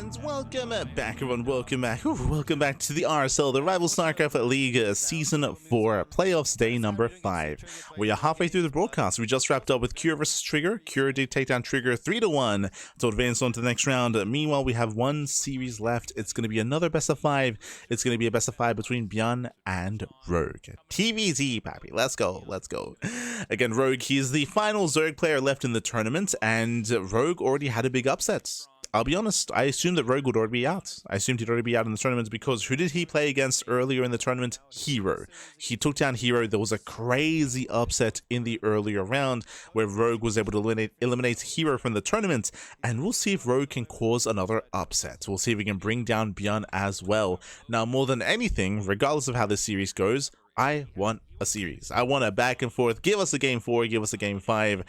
And welcome back, everyone. Welcome back. Welcome back to the RSL, the Rival StarCraft League Season 4 Playoffs Day number 5. We are halfway through the broadcast. We just wrapped up with Cure versus Trigger. Cure did take down Trigger 3-1 to advance on to the next round. Meanwhile, we have one series left. It's going to be another best of 5. It's going to be a best of 5 between ByuN and Rogue. TvZ, pappy. Let's go. Let's go. Again, Rogue, he's the final Zerg player left in the tournament, and Rogue already had a big upset. I'll be honest, I assumed that Rogue would already be out. I assumed he'd already be out in the tournament because who did he play against earlier in the tournament? Hero. He took down Hero. There was a crazy upset in the earlier round where Rogue was able to eliminate Hero from the tournament, and we'll see if Rogue can cause another upset. We'll see if he can bring down ByuN as well. Now, more than anything, regardless of how this series goes, I want a series. I want a back and forth. Give us a game 4, give us a game 5.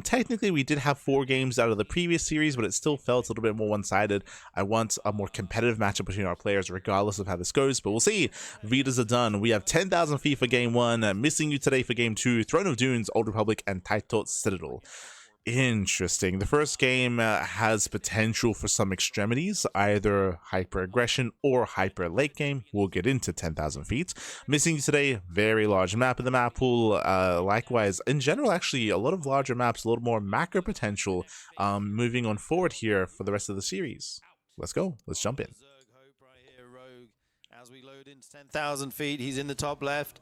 Technically, we did have 4 games out of the previous series, but it still felt a little bit more one-sided. I want a more competitive matchup between our players, regardless of how this goes, but we'll see. Vitas are done. We have 10,000 feet for game 1, Missing You Today for game 2, Throne of Dunes, Old Republic, and Titot Citadel. Interesting. The first game has potential for some extremities, either hyper aggression or hyper late game. We'll get into 10,000 feet. Missing Today, very large map in the map pool. Likewise, in general, actually, a lot of larger maps, a little more macro potential. Moving on forward here for the rest of the series. Let's go. Let's jump in. As we load into 10,000 feet, he's in the top left.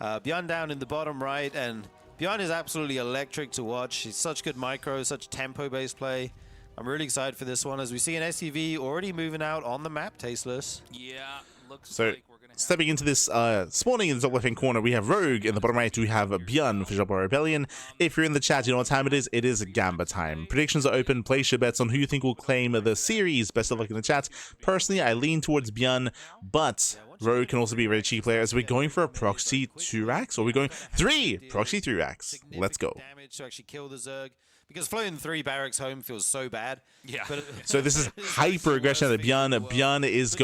ByuN down in the bottom right, and ByuN is absolutely electric to watch. He's such good micro, such tempo-based play. I'm really excited for this one as we see an SUV already moving out on the map, tasteless. Yeah, looks so, like we're gonna have stepping into this, spawning in the top left-hand corner, we have Rogue. In the bottom right, we have ByuN for Jabba Rebellion. If you're in the chat, you know what time it is. It is Gamba time. Predictions are open. Place your bets on who you think will claim the series. Best of luck in the chat. Personally, I lean towards ByuN, but Rogue can also be a very cheap player. As we're going for a proxy 2 racks, or we're going 3 proxy 3 racks. Let's go. Damage to actually kill the Zerg, because floating 3 barracks home feels so bad. Yeah. But so this is hyper aggression at ByuN. ByuN is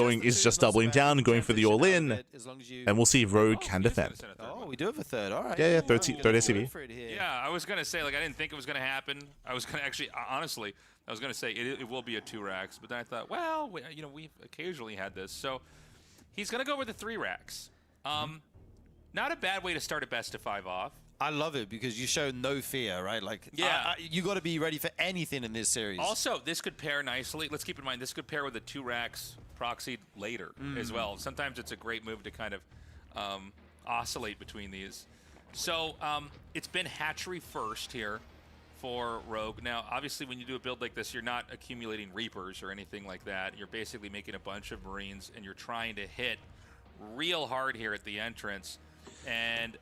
just doubling down, going for the all-in, and we'll see if Rogue can defend. Oh, we do have a third. All right. Yeah, third SCV. Yeah, I was gonna say, like, I didn't think it was gonna happen. I was gonna actually, honestly, I was gonna say it will be a 2 racks, but then I thought, well, you know, we've occasionally had this, so he's gonna go with the 3 racks. Not a bad way to start a best of 5 off. I love it because you show no fear, right? Like, yeah, you got to be ready for anything in this series. Also, this could pair nicely. Let's keep in mind, this could pair with the 2 racks proxied later as well. Sometimes it's a great move to kind of oscillate between these. So it's been hatchery first here for Rogue. Now, obviously, when you do a build like this, you're not accumulating Reapers or anything like that. You're basically making a bunch of Marines, and you're trying to hit real hard here at the entrance. And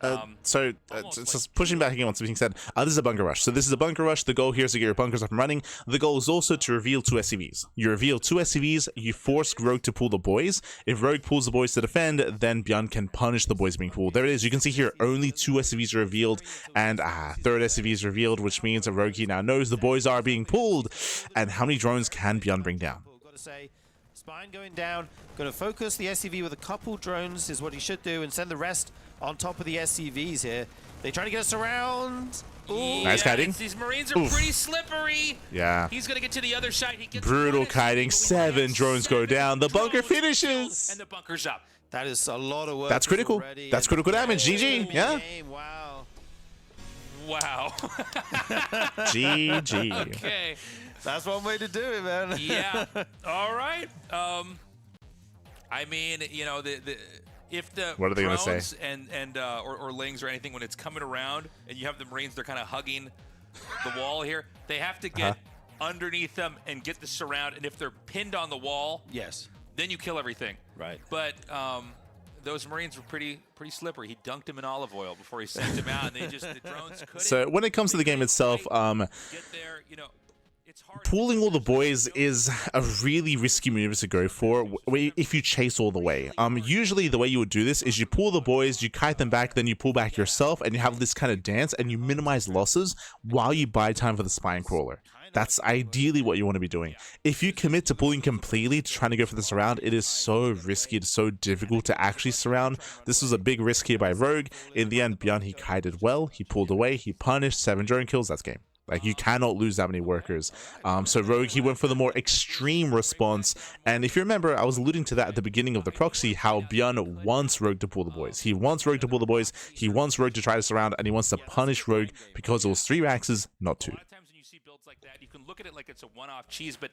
just pushing back again what's being said, this is a bunker rush. So this is a bunker rush. The goal here is to get your bunkers up and running. The goal is also to reveal 2 SCVs. You reveal 2 SCVs, you force Rogue to pull the boys. If Rogue pulls the boys to defend, then ByuN can punish the boys being pulled. There it is. You can see here only 2 SCVs are revealed, and third SCV is revealed, which means that Rogue now knows the boys are being pulled. And how many drones can ByuN bring down? Gotta say, Spine going down, gonna focus the SCV with a couple drones is what he should do, and send the rest on top of the SCVs here. They trying to get us around. Ooh, nice kiting. These Marines are pretty slippery. Yeah. He's gonna get to the other side. He gets brutal kiting. 7 drones go down. The bunker finishes. And the bunker's up. That is a lot of work. That's critical. That's critical damage. GG. Yeah. Wow. Wow. GG. Okay. That's one way to do it, man. Yeah. All right. I mean, you know, if the what are they drones gonna say? or lings or anything, when it's coming around and you have the Marines, they're kind of hugging the wall here. They have to get underneath them and get the surround. And if they're pinned on the wall, yes, then you kill everything. Right. But those Marines were pretty slippery. He dunked him in olive oil before he sent him out, and the drones couldn't. So when it comes to the game itself, get there, you know. Pulling all the boys is a really risky move to go for if you chase all the way. Usually the way you would do this is you pull the boys, you kite them back, then you pull back yourself, and you have this kind of dance, and you minimize losses while you buy time for the spine crawler. That's ideally what you want to be doing. If you commit to pulling completely to trying to go for the surround, it is so risky, it's so difficult to actually surround. This was a big risk here by Rogue. In the end, ByuN, he kited well, he pulled away, he punished, 7 drone kills, that's game. Like, you cannot lose that many workers. So Rogue, he went for the more extreme response. And if you remember, I was alluding to that at the beginning of the proxy, how ByuN wants Rogue to pull the boys. He wants Rogue to pull the boys. He wants Rogue to try to surround, and he wants to punish Rogue because it was 3 Raxes, not 2. A lot of times when you see builds like that, you can look at it like it's a one-off cheese, but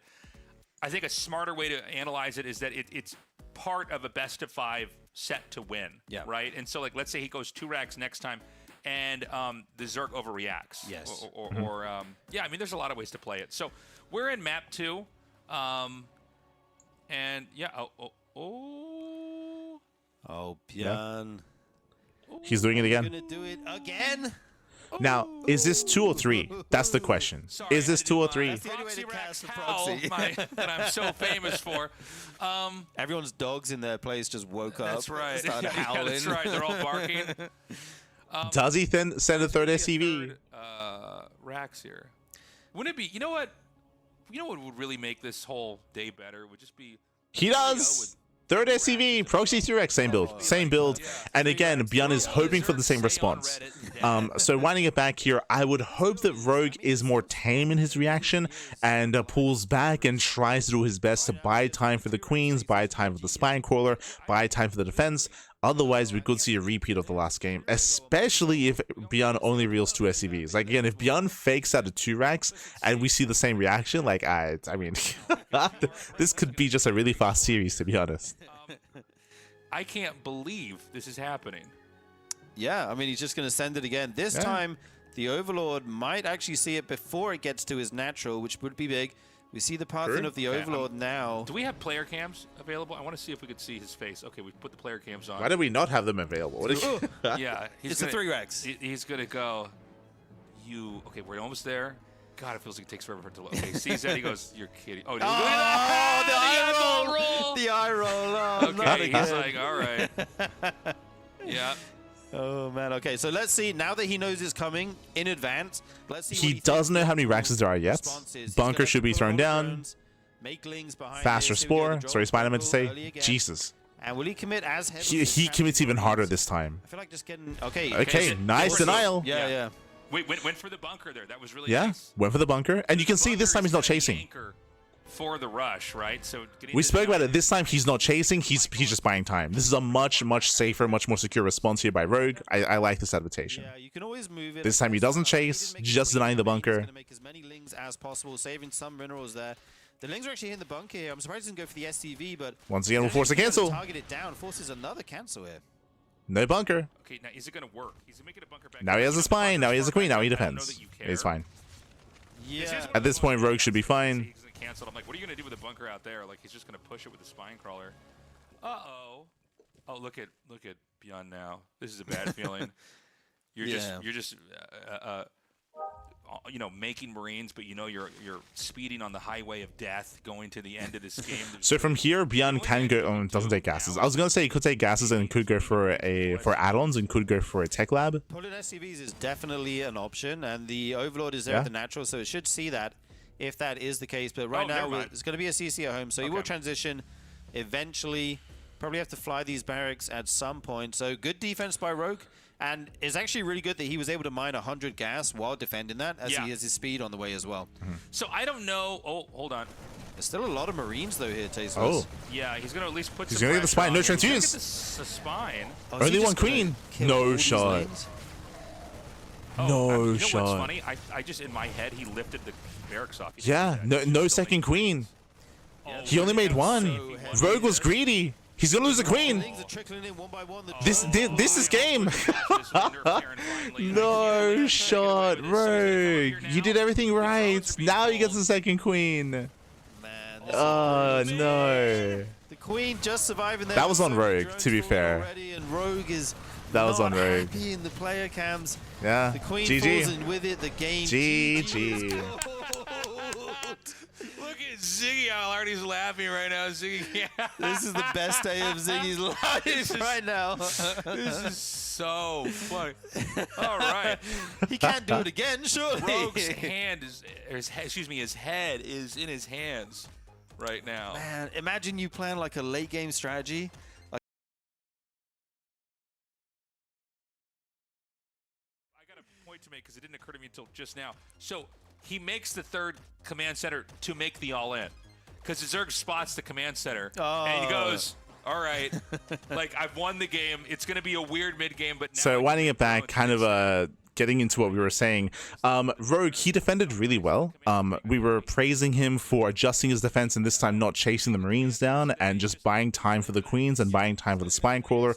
I think a smarter way to analyze it is that it's part of a best-of-5 set to win, right? And so, like, let's say he goes 2 racks next time, and the Zerg overreacts. Yes. Or yeah, I mean, there's a lot of ways to play it. So we're in map 2, and yeah, Oh, ByuN. He's doing it again. Gonna do it again? Now, is this 2 or 3? That's the question. Sorry, is this 2 or 3? That's the only way to Proxy cast the Rax howl, proxy. that I'm so famous for. Everyone's dogs in their place just woke up. That's right. Started Yeah, howling. that's right. They're all barking. Does he then send a third Maybe SCV? third, Rax here. Wouldn't it be? You know what? You know what would really make this whole day better? Would just be. He does! Third SCV, proxy 3X, same build, same build. And again, ByuN is hoping for the same response. So winding it back here, I would hope that Rogue is more tame in his reaction and pulls back and tries to do his best to buy time for the queens, buy time for the spine crawler, buy time for the defense. Otherwise, we could see a repeat of the last game, especially if ByuN only reels 2 SCVs. Like, again, if ByuN fakes out of 2 racks and we see the same reaction, like, I mean, this could be just a really fast series, to be honest. I can't believe this is happening. Yeah, I mean, he's just going to send it again. This time, the Overlord might actually see it before it gets to his natural, which would be big. We see the path in of the Overlord now. Do we have player cams available? I want to see if we could see his face. Okay, we put the player cams on. Why did we not have them available? What is Yeah, it's the 3 racks. He's gonna go. Okay, we're almost there. God, it feels like it takes forever for it to load. Okay, sees that, he goes, "You're kidding." Oh, look at that! The eye roll! The eye roll. Oh, Okay, he's like, "All right." Yeah. Oh man. Okay, so let's see. Now that he knows it's coming in advance, let's see. He doesn't know how many Raxes there are yet. Bunker should be thrown down. Faster Spore. Sorry, Spider meant to say. Jesus. And will he commit as heavily? He commits even harder this time. I feel like just getting. Okay. Okay, nice denial. Yeah. Wait, went for the bunker there. That was really Yeah, nice. went for the bunker. And you can see this time he's not chasing. For the rush, right? So we spoke about it. This time he's not chasing. He's just buying time. This is a much safer, much more secure response here by Rogue. I like this adaptation. Yeah, you can always move it. This time he doesn't chase, just denying the bunker. He's gonna make as many lings as possible, saving some minerals there. The lings are actually hitting the bunker here. I'm surprised he didn't go for the SCV, but once again we'll force a cancel. Target it down, forces another cancel here. No bunker. Okay, now is it gonna work? He's making a bunker back. Now he has a spine. Now he has a queen. Now he defends. He's fine. Yeah. At this point, Rogue should be fine. Canceled. I'm like, what are you gonna do with the bunker out there? Like, he's just gonna push it with the spine crawler. Oh, look at ByuN now. This is a bad feeling. You're just you know, making Marines, but you know you're speeding on the highway of death, going to the end of this game. So from here, ByuN can go. Doesn't take gases. I was gonna say he could take gases and could go for add-ons and could go for a tech lab. Pulling SCVs is definitely an option, and the Overlord is there at the natural, so it should see that if that is the case. But right now, it's going to be a CC at home, so he will transition eventually. Probably have to fly these barracks at some point. So good defense by Rogue. And it's actually really good that he was able to mine 100 gas while defending that, as he has his speed on the way as well. So I don't know. Oh, hold on. There's still a lot of Marines though here, Tasteless. Oh. Yeah, he's going to at least put. He's going to get the spine. No transfuse. The spine. Only one queen. No shot. No you know shot. What's funny? I just in my head he lifted the barracks off. Yeah. No second queen. He only made one. Rogue was greedy. He's gonna lose the queen. This is game. No shot, Rogue. You did everything right. Now he gets the second queen. Man, oh no. The queen just surviving there. That was on Rogue, to be fair. And Rogue is that was on Rogue. Happy in the player cams. Yeah. The queen GG. falls in with it. The game. GG. Look at Ziggy how hard he's laughing right now. Ziggy. This is the best day of Ziggy's life right now. This is so funny. All right. He can't do it again, surely. Rogue's hand is, his head is in his hands right now. Man, imagine you plan like a late game strategy. I got a point to make because it didn't occur to me until just now. So he makes the third command center to make the all-in. Because Zerg spots the command center, and he goes, all right, like, I've won the game. It's going to be a weird mid-game, but now So winding it back, kind of getting into what we were saying, Rogue, he defended really well. We were praising him for adjusting his defense and this time not chasing the Marines down and just buying time for the Queens and buying time for the Spine Crawler.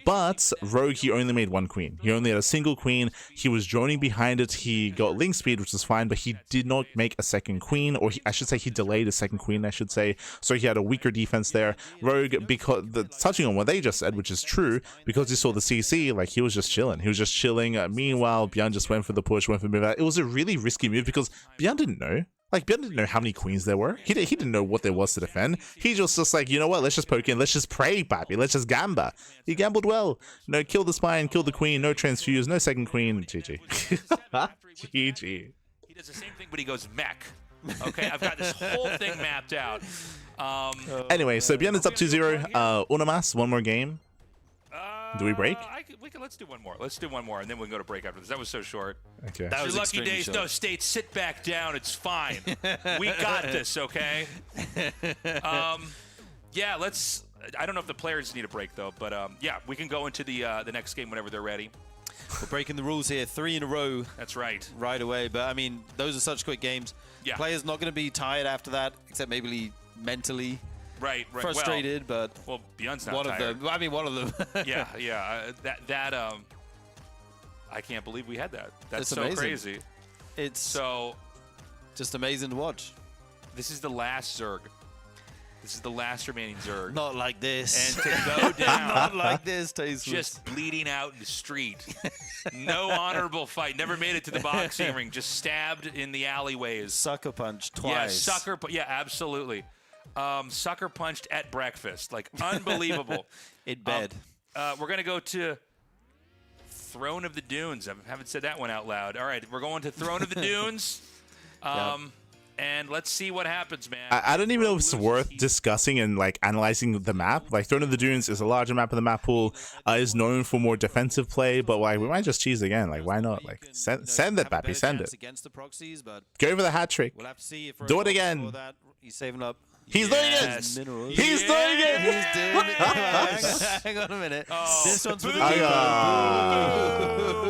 But Rogue, he only made one queen. He only had a single queen. He was droning behind it. He got link speed, which was fine, but he did not make a second queen, or I should say he delayed a second queen, I should say. So he had a weaker defense there. Rogue, because touching on what they just said, which is true, because he saw the CC, like, he was just chilling. He was just chilling. Meanwhile, ByuN just went for the push, went for the move out. It was a really risky move because ByuN didn't know. Like, ByuN didn't know how many queens there were. He didn't know what there was to defend. He just like, you know what, let's just poke in, let's just pray, baby, let's just gamba. He gambled well. No, kill the spine, kill the queen, no transfuse, no second queen, GG. GG. He does the same thing, but he goes mech. Okay, I've got this whole thing mapped out. Anyway, so ByuN is up 2-0. Una más, one more game. Do we break? Let's do one more. Let's do one more, and then we can go to break after this. That was so short. Okay. That Your was lucky extremely days. short. No, State, sit back down. It's fine. We got this, okay? Yeah, let's... I don't know if the players need a break, though, but yeah, we can go into the next game whenever they're ready. We're breaking the rules here, 3 in a row That's right. right away. But, I mean, those are such quick games. Yeah. Players not going to be tired after that, except maybe mentally Right. frustrated, but Well, ByuN's not one tired. of them. I mean, one of them. Yeah. I can't believe we had that. That's so amazing. crazy. It's So, just amazing to watch. this is the last Zerg. This is the last remaining Zerg. Not like this. And to go down, Not like this, Tasteless. just bleeding out in the street. No honorable fight. Never made it to the boxing ring. Just stabbed in the alleyways. sucker punch Yeah, twice. yeah, absolutely. Sucker punched at breakfast. Like, unbelievable. In bed. We're going to go to Throne of the Dunes. I haven't said that one out loud. All right, we're going to Throne of the Dunes. And let's see what happens, man. I don't even know if it's worth discussing and like analyzing the map. Like, Throne of the Dunes is a larger map of the map pool, is known for more defensive play, but like, we might just cheese again. Like, why not? Like, send it, Pappy, send it. Against the proxies, but Go for the hat trick. we'll have to see if Do it again. that. He's saving up. He's Yes. doing it. Minerals. He's doing it. He's doing it. Hang on a minute. Oh. This one's for the Boo.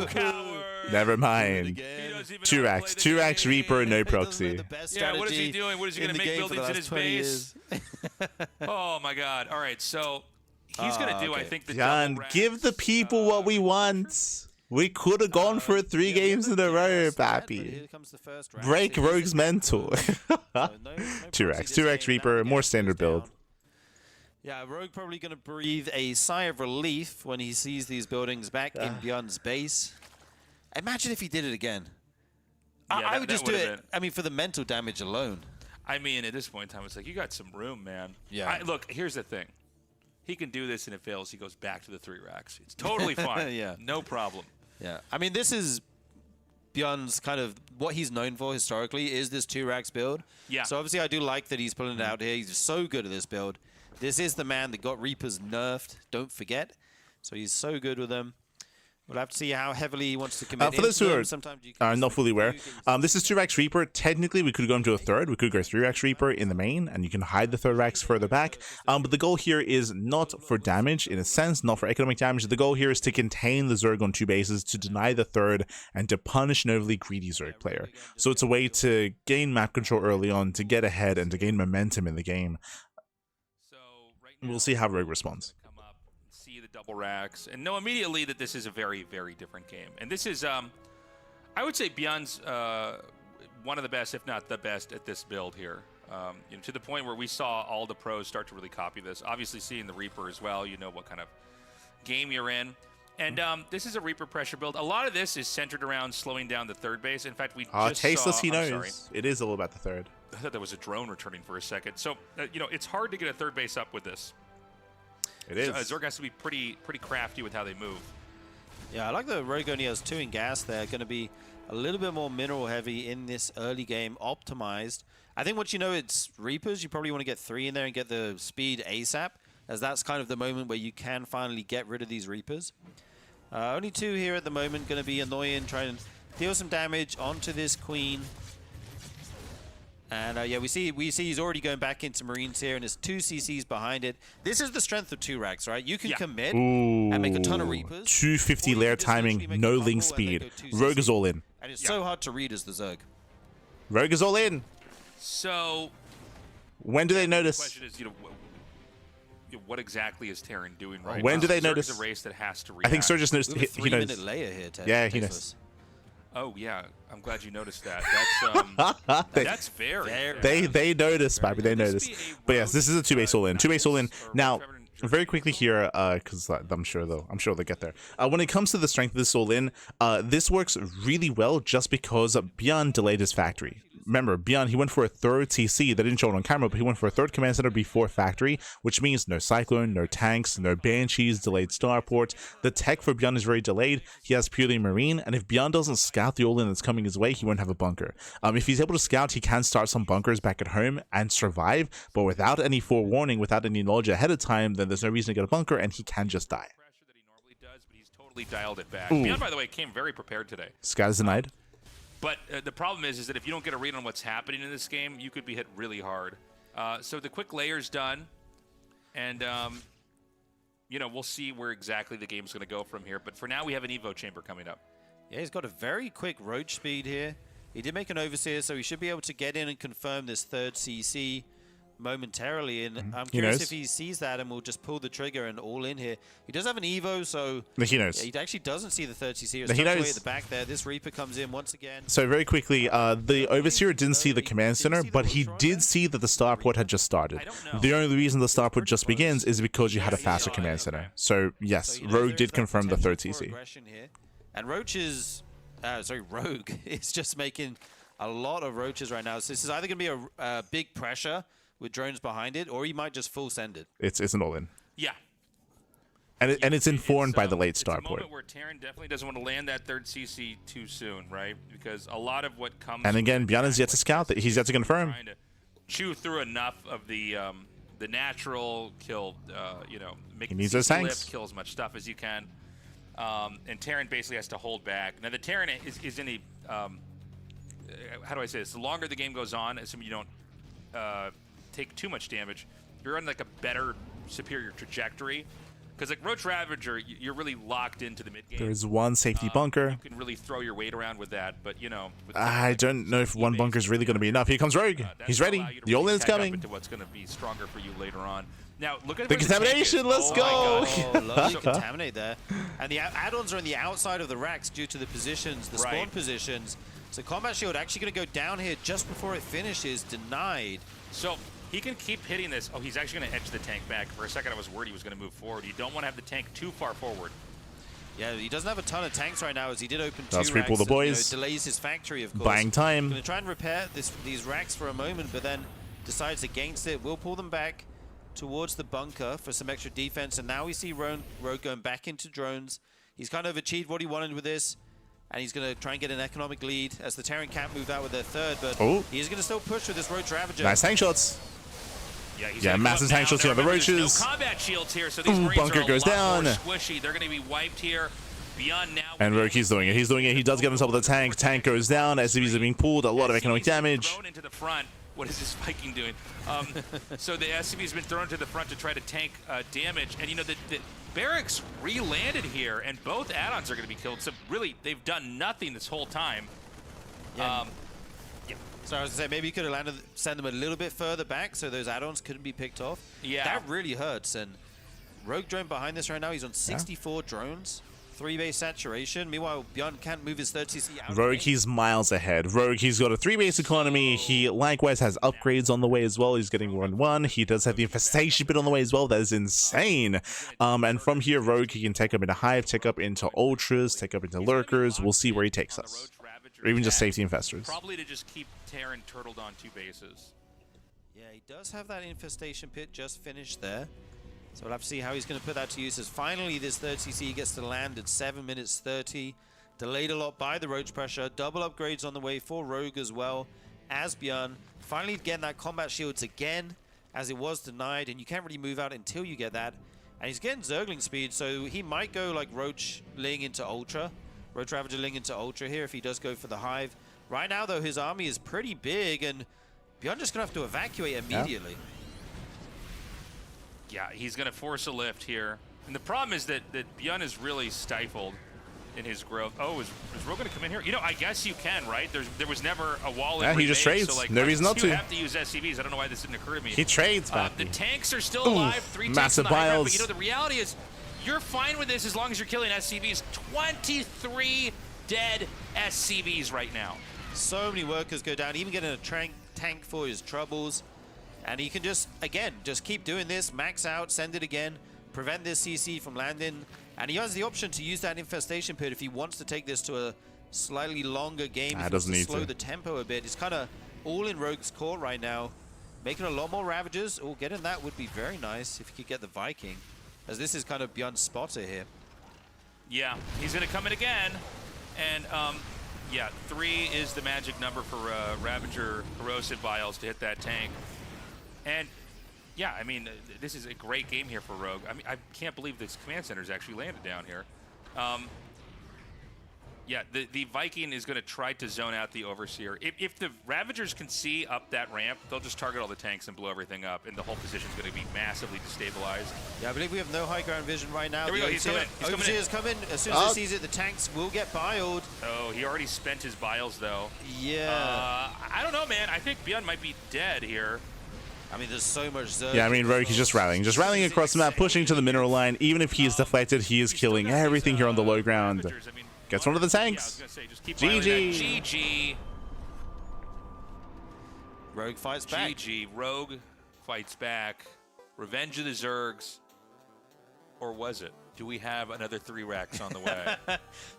keeper. Coward. Never mind. He doesn't even 2 know how to racks, play 2 the racks game. Reaper, no Doesn't have proxy. the best Yeah, what is he strategy doing? What is he in going to the make game for the buildings in his last 20 base? years. Oh, my God. All right, so he's going to do, I okay. think, the Jan, double give the racks, people what we want. We could have gone for it 3 games in a row, Pappy. Break Rogue's mental. 2 racks, 2 racks Reaper, more standard build. Yeah, Rogue probably going to breathe a sigh of relief when he sees these buildings back in ByuN's base. Imagine if he did it again. Yeah, I that- would that just do would've it, been- I mean, for the mental damage alone. I mean, at this point in time, it's like, you got some room, man. Yeah. Look, here's the thing. He can do this, and it fails. He goes back to the 3 racks. It's totally fine. Yeah. No problem. Yeah, I mean, this is ByuN's kind of what he's known for historically is this 2 racks build. Yeah. So obviously, I do like that he's pulling it out here. He's so good at this build. This is the man that got Reapers nerfed. Don't forget. So he's so good with them. We'll have to see how heavily he wants to commit. For those into who them. are Sometimes you can not fully aware, you can- this is 2 racks Reaper. Technically, we could go into a third. We could go 3 racks Reaper in the main, and you can hide the 3rd racks further back. But the goal here is not for damage, in a sense, not for economic damage. The goal here is to contain the Zerg on 2 bases, to deny the 3rd, and to punish an overly greedy Zerg player. So it's a way to gain map control early on, to get ahead, and to gain momentum in the game. So right now, We'll see how Rogue responds. Come up, see the double racks, and know immediately that this is a very, very different game. And this is, I would say, ByuN's one of the best, if not the best, at this build here. To the point where we saw all the pros start to really copy this. Obviously, seeing the Reaper as well, you know what kind of game you're in. And this is a Reaper pressure build. A lot of this is centered around slowing down the 3rd base. In fact, we just Tasteless, saw, he I'm knows. sorry. It is all about the 3rd. I thought there was a drone returning for a second. So, it's hard to get a 3rd base up with this. It is. Zerg has to be pretty crafty with how they move. Yeah, I like the Rogue only has 2 in gas. They're going to be a little bit more mineral heavy in this early game, optimized. I think once you know it's Reapers, you probably want to get 3 in there and get the speed ASAP, as that's kind of the moment where you can finally get rid of these Reapers. Only 2 here at the moment, going to be annoying, trying to deal some damage onto this Queen. And yeah, we see he's already going back into Marines here, and there's 2 CCs behind it. This is the strength of 2 racks, right? You can commit and make a ton of Reapers. 250 layer timing, no link speed. Rogue is all in. And it's so hard to read as the Zerg. Rogue is all in. So when do they the notice? question is, what exactly is Terran doing right When now? do they Zerg notice? is a race that has to react. I think Sir just knows. We have a He 3-minute knows. layer here, Ted. Yeah, he Tasteless. knows. Oh yeah, I'm glad you noticed that. That's very. They notice, baby. They notice. But yes, this is a 2-base all in. 2-base all in. Now, very quickly here, because I'm sure they'll get there. When it comes to the strength of this all in, this works really well just because ByuN delayed his factory. Remember, ByuN, he went for a 3rd TC. They didn't show it on camera, but he went for a 3rd command center before factory, which means no Cyclone, no tanks, no Banshees, delayed starport. The tech for ByuN is very delayed. He has purely Marine, and if ByuN doesn't scout the all-in that's coming his way, he won't have a bunker. If he's able to scout, he can start some bunkers back at home and survive, but without any forewarning, without any knowledge ahead of time, then there's no reason to get a bunker, and he can just die. Pressure that he normally does, but he's totally dialed it back. Ooh. ByuN, by the way, came very prepared today. Scout is denied. But the problem is that if you don't get a read on what's happening in this game, you could be hit really hard. So the quick layer's done, and we'll see where exactly the game's going to go from here. But for now, we have an Evo chamber coming up. Yeah, he's got a very quick roach speed here. He did make an Overseer, so he should be able to get in and confirm this 3rd CC momentarily. And I'm curious if he sees that and will just pull the trigger and all in here. He does have an Evo, so he knows. Yeah, he actually doesn't see the 3rd CC. He knows. Away at the back there. This Reaper comes in once again. So very quickly, the Overseer didn't see the command center, but he did see that the starport had just started. The only reason the starport just begins is because you had a faster command center. So yes, Rogue did confirm the 3rd CC. And Roach is, Rogue is just making a lot of roaches right now. So this is either going to be a big pressure with drones behind it, or he might just full send it. It's an all-in. Yeah. And it's informed by the late it's starport. It's a moment where Terran definitely doesn't want to land that 3rd CC too soon, right? Because a lot of what comes... And again, ByuN is yet to scout. He's yet to confirm. Trying to chew through enough of the natural kill, make he needs those tanks. Kill as much stuff as you can. And Terran basically has to hold back. Now, the Terran is in a... how do I say this? The longer the game goes on, assuming you don't... take too much damage, you're on like a better, superior trajectory. Because like Roach Ravager, you're really locked into the mid game. There's one safety bunker. You can really throw your weight around with that, but with I don't know if one bunker is really going to be enough. Here comes Rogue. He's ready. The all-in is coming. Into what's going to be stronger for you later on. Now look at the contamination. Let's go. Oh, lovely contaminate there. And the add-ons are on the outside of the racks due to the positions, the spawn positions. So combat shield actually going to go down here just before it finishes. Denied. So he can keep hitting this. Oh, he's actually going to edge the tank back. For a second, I was worried he was going to move forward. You don't want to have the tank too far forward. Yeah, he doesn't have a ton of tanks right now, as he did open 2 Does racks. cripple the boys. Delays his factory, of course. Buying time. Going to try and repair these racks for a moment, but then decides against it. We'll pull them back towards the bunker for some extra defense. And now we see Rogue going back into drones. He's kind of achieved what he wanted with this. And he's going to try and get an economic lead as the Terran can't move out with their 3rd, but he's going to still push with this Roach Ravager. Nice tank shots. Yeah, massive tank shots here on the roaches. No combat shields here, so these Marines bunker are a goes lot down. more squishy. They're going to be wiped here. ByuN now. And Rogue, he's doing it. He's doing it. He does get himself with the tank. Tank goes down. SCVs are being pulled. A lot of economic damage. Thrown into the front. What is this Viking doing? So the SCV's been thrown to the front to try to tank damage. And the barracks re-landed here, and both add-ons are going to be killed. So really, they've done nothing this whole time. Yeah. So I was going to say, maybe you could have send them a little bit further back so those add-ons couldn't be picked off. Yeah. That really hurts. And Rogue drone behind this right now, he's on 64 drones. 3-base saturation. Meanwhile, ByuN can't move his 3rd CC out. Rogue, he's miles ahead. Rogue, he's got a 3-base economy. He likewise has upgrades on the way as well. He's getting 1-1. He does have the infestation bit on the way as well. That is insane. And from here, Rogue, he can take up into Hive, take up into Ultras, take up into Lurkers. We'll see where he takes us. Or even just safety infestors. Probably to just keep Terran turtled on 2 bases. Yeah, he does have that infestation pit just finished there. So we'll have to see how he's going to put that to use. As finally, this 3rd CC gets to land at 7 minutes 30. Delayed a lot by the roach pressure. Double upgrades on the way for Rogue as well as ByuN. Finally getting that combat shields again, as it was denied. And you can't really move out until you get that. And he's getting Zergling speed, so he might go like Roach Ling into Ultra. Roach Ravager Ling into Ultra here if he does go for the Hive. Right now, though, his army is pretty big, and ByuN just going to have to evacuate immediately. Yeah, he's going to force a lift here. And the problem is that ByuN is really stifled in his growth. Oh, is Rogue going to come in here? You know, I guess you can, right? There was never a wall in he just trades. So, like, No reason not to. You have to use SCVs. I don't know why this didn't occur to me. He trades, the tanks are still alive. 3 tanks massive on the high ground, biles. but you know, the reality is you're fine with this as long as you're killing SCVs. 23 dead SCVs right now. So many workers go down. Even getting a tank for his troubles. And he can just, again, just keep doing this, max out, send it again, prevent this CC from landing. And he has the option to use that infestation period if he wants to take this to a slightly longer game. He doesn't need slow to the tempo a bit. It's kind of all in Rogue's court right now. Making a lot more Ravagers. Oh, getting that would be very nice if he could get the Viking, as this is kind of ByuN's spotter here. Yeah, he's going to come in again. And, yeah, 3 is the magic number for Ravager Corrosive Vials to hit that tank. And, yeah, I mean, this is a great game here for Rogue. I mean, I can't believe this command center is actually landed down here. Yeah, the Viking is going to try to zone out the Overseer. If the Ravagers can see up that ramp, they'll just target all the tanks and blow everything up, and the whole position is going to be massively destabilized. Yeah, I believe we have no high ground vision right now. There we go, he's coming. Overseer's coming. As soon as he sees it, the tanks will get biled. Oh, he already spent his biles, though. Yeah. I don't know, man. I think ByuN might be dead here. I mean, there's so much Zerg. Yeah, I mean, Rogue is just rallying across the map, pushing to the mineral line. Even if he is deflected, he is killing everything here on the low ground. Gets one of the tanks. GG. GG. Rogue fights back. GG. Rogue fights back. Revenge of the Zergs. Or was it? Do we have another 3 racks on the way?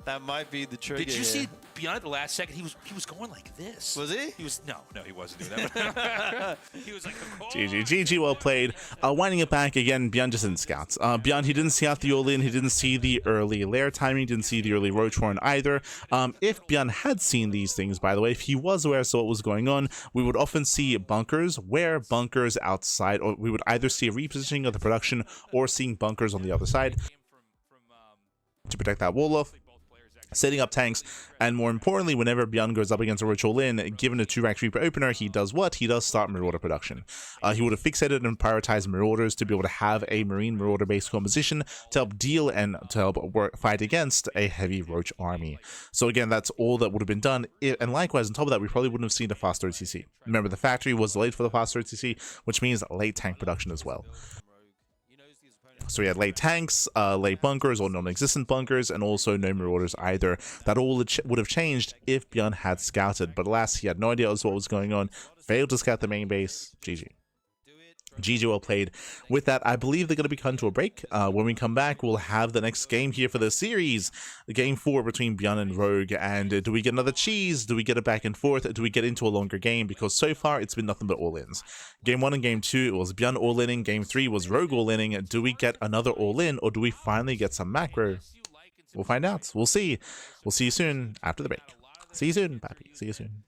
That might be the trigger. Did you see ByuN at the last second? He was going like this. Was he? He was no, he wasn't doing that. He was like, GG, well played. Winding it back again, ByuN just didn't scout. ByuN, he didn't see out the all-in, he didn't see the early lair timing, didn't see the early roach horn either. If ByuN had seen these things, by the way, if he was aware of what was going on, we would often see bunkers outside, or we would either see a repositioning of the production or seeing bunkers on the other side to protect that wall off, setting up tanks, and more importantly, whenever ByuN goes up against a Roach all-in, given a 2-rack Reaper opener, he does what? He does start Marauder production. He would have fixated and prioritized Marauders to be able to have a Marine Marauder-based composition to help deal and to help fight against a heavy Roach army. So again, that's all that would have been done, and likewise, on top of that, we probably wouldn't have seen a faster OTC. Remember, the factory was delayed for the faster OTC, which means late tank production as well. So we had late tanks, late bunkers or non-existent bunkers, and also no marauders either. That all would have changed if ByuN had scouted, but alas, he had no idea what was going on, failed to scout the main base. GG. GG, well played. With that, I believe they're going to be coming to a break. When we come back, we'll have the next game here for the series. Game 4 between ByuN and Rogue. And do we get another cheese? Do we get it back and forth? Do we get into a longer game? Because so far, it's been nothing but all-ins. Game 1 and Game 2, it was ByuN all-inning. Game 3 was Rogue all-inning. Do we get another all-in, or do we finally get some macro? We'll find out. We'll see. We'll see you soon after the break. See you soon, Pappy. See you soon.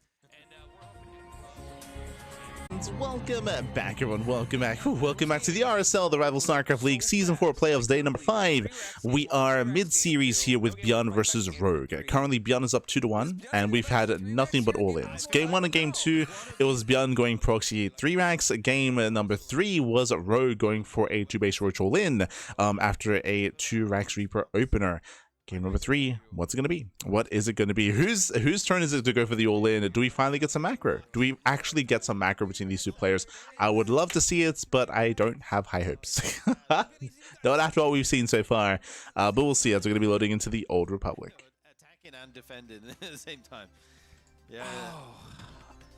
Welcome back, everyone. Welcome back. Welcome back to the RSL, the Rival StarCraft League Season 4 Playoffs, day number 5. We are mid-series here with ByuN versus Rogue. Currently, ByuN is up 2-1, and we've had nothing but all-ins. Game 1 and Game 2, it was ByuN going proxy 3 racks. Game number 3 was Rogue going for a 2-base Roach all-in after a 2-racks Reaper opener. Game number 3, what's it going to be? What is it going to be? Whose turn is it to go for the all-in? Do we finally get some macro? Do we actually get some macro between these two players? I would love to see it, but I don't have high hopes. Not after what we've seen so far. But we'll see as we're going to be loading into the Old Republic. Attacking and defending at the same time. Yeah. Oh,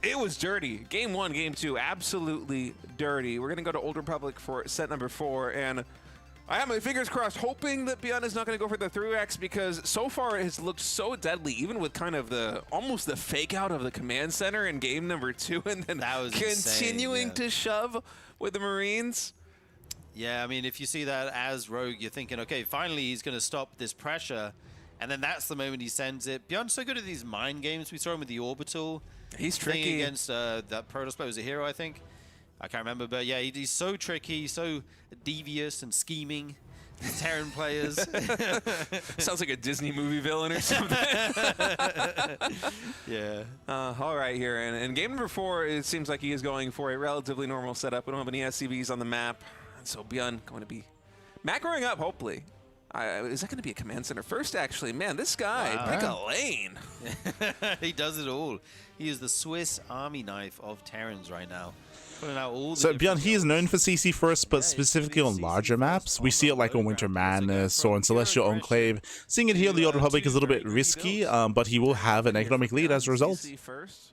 it was dirty. Game 1, Game 2, absolutely dirty. We're going to go to Old Republic for set number 4, and I have my fingers crossed, hoping that ByuN is not going to go for the 3x, because so far it has looked so deadly, even with kind of almost the fake out of the command center in game number 2, and then continuing to shove with the Marines. Yeah, I mean, if you see that as Rogue, you're thinking, okay, finally he's going to stop this pressure, and then that's the moment he sends it. ByuN's so good at these mind games. We saw him with the Orbital. He's tricky against that Protoss player. Was a hero, I think. I can't remember, but yeah, he's so tricky, so devious and scheming. Terran players. Sounds like a Disney movie villain or something. Yeah. All right, here. And in game number 4, it seems like he is going for a relatively normal setup. We don't have any SCVs on the map. And so ByuN going to be macroing up, hopefully. Is that going to be a command center first, actually? Man, this guy, pick a lane. He does it all. He is the Swiss Army knife of Terrans right now. Putting out all the So different ByuN, he is builds. known for CC first, but specifically on larger maps. We see it like on Winter Madness or on Celestial Enclave. Seeing it here in the Old Republic is a little bit risky, but he will have an economic lead as a result. CC first.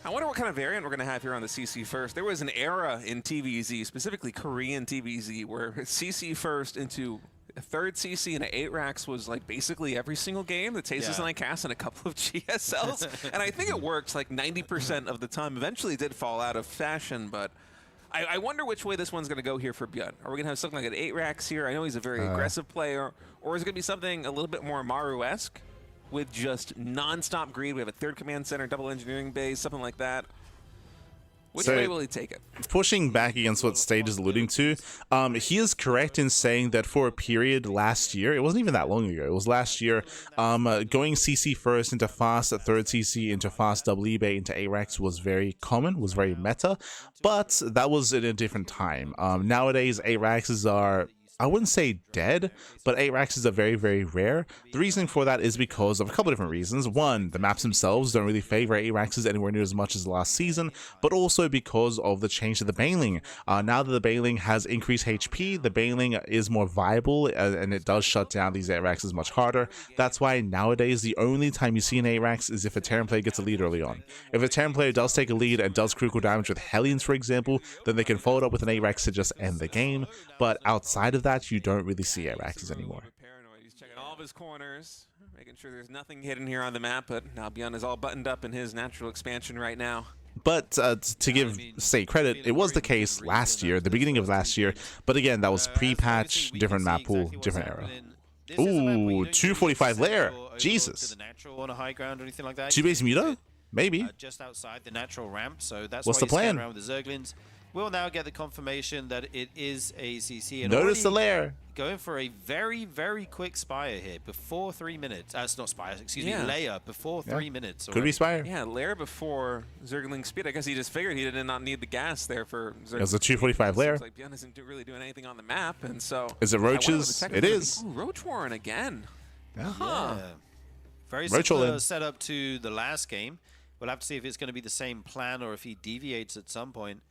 I wonder what kind of variant we're going to have here on the CC first. There was an era in TvZ, specifically Korean TvZ, where CC first into a third CC and an 8 racks was like basically every single game. The Tastes and I cast in a couple of GSLs. And I think it works like 90% of the time. Eventually it did fall out of fashion, but I wonder which way this one's going to go here for ByuN. Are we going to have something like an 8 racks here? I know he's a very aggressive player. Or is it going to be something a little bit more Maru-esque with just non-stop greed? We have a third command center, double engineering base, something like that. Which way will he take it? Pushing back against what Stage is alluding to, he is correct in saying that for a period last year, it wasn't even that long ago, it was last year, going CC first into fast, third CC into fast double eBay into ARAX was very common, was very meta, but that was in a different time. Nowadays, ARAXs are, I wouldn't say dead, but 8 racks are very, very rare. The reason for that is because of a couple different reasons. One, the maps themselves don't really favor 8 racks anywhere near as much as last season, but also because of the change to the Baneling. Now that the Baneling has increased HP, the Baneling is more viable, and it does shut down these 8 racks much harder. That's why nowadays the only time you see an 8 racks is if a Terran player gets a lead early on. If a Terran player does take a lead and does critical damage with Hellions, for example, then they can follow it up with an 8 racks to just end the game. But outside of that, you don't really see 8 racks anymore. Paranoid. He's checking all of his corners, making sure there's nothing hidden here on the map, but now ByuN is all buttoned up in his natural expansion right now. But to give State credit, it was the case last year, the beginning of last year. But again, that was pre-patch, different map pool, different era. Ooh, 245 lair. Jesus. 2 base muta? Maybe. Just outside the natural ramp, so that's What's why the plan? around with the Zerglings. We'll now get the confirmation that it is ACC. And Notice the lair. Going for a very, very quick Spire here before 3 minutes. It's not Spire, excuse me, Lair before 3 minutes. Could be Spire. Yeah, lair before Zergling speed. I guess he just figured he did not need the gas there for Zergling. It was a 245 lair. Like ByuN isn't really doing anything on the map, and so. Is it roaches? It is. Ooh, Roach Warren again. Yeah. Yeah. Very Roach similar setup to the last game. We'll have to see if it's going to be the same plan or if he deviates at some point.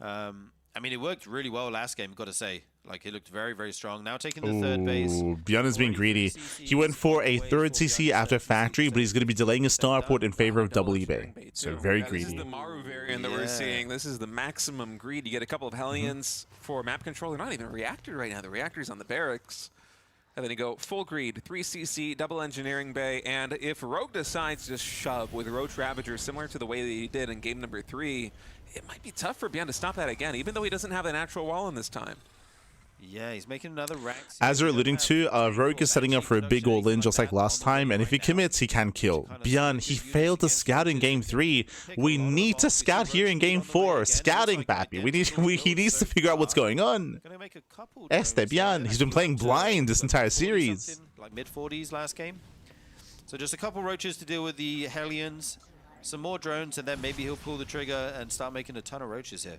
I mean, it worked really well last game, got to say. Like, he looked very, very strong. Now taking the third base. ByuN is being greedy. He went for a third CC after Factory, but he's going to be delaying his starport in favor of double eBay. So very This is greedy. the Maru variant that we're seeing. This is the maximum greed. You get a couple of Hellions for map control. They're not even a reactor right now. The reactor's on the barracks. And then you go full greed, 3 CC, double engineering bay, and if Rogue decides to just shove with Roach Ravager, similar to the way that he did in game number 3, it might be tough for ByuN to stop that again, even though he doesn't have the natural wall in this time. Yeah, he's making another rack. As we're alluding to, Rogue is setting up for a big all-in just like last time, and if he commits, he can kill. ByuN, he failed to scout in game 3. We need to scout here in game 4. Scouting, Pappy. He needs to figure out what's going on. ByuN, he's been playing blind this entire series. Like mid-40s last game. So just a couple roaches to deal with the Hellions, some more drones, and then maybe he'll pull the trigger and start making a ton of roaches here.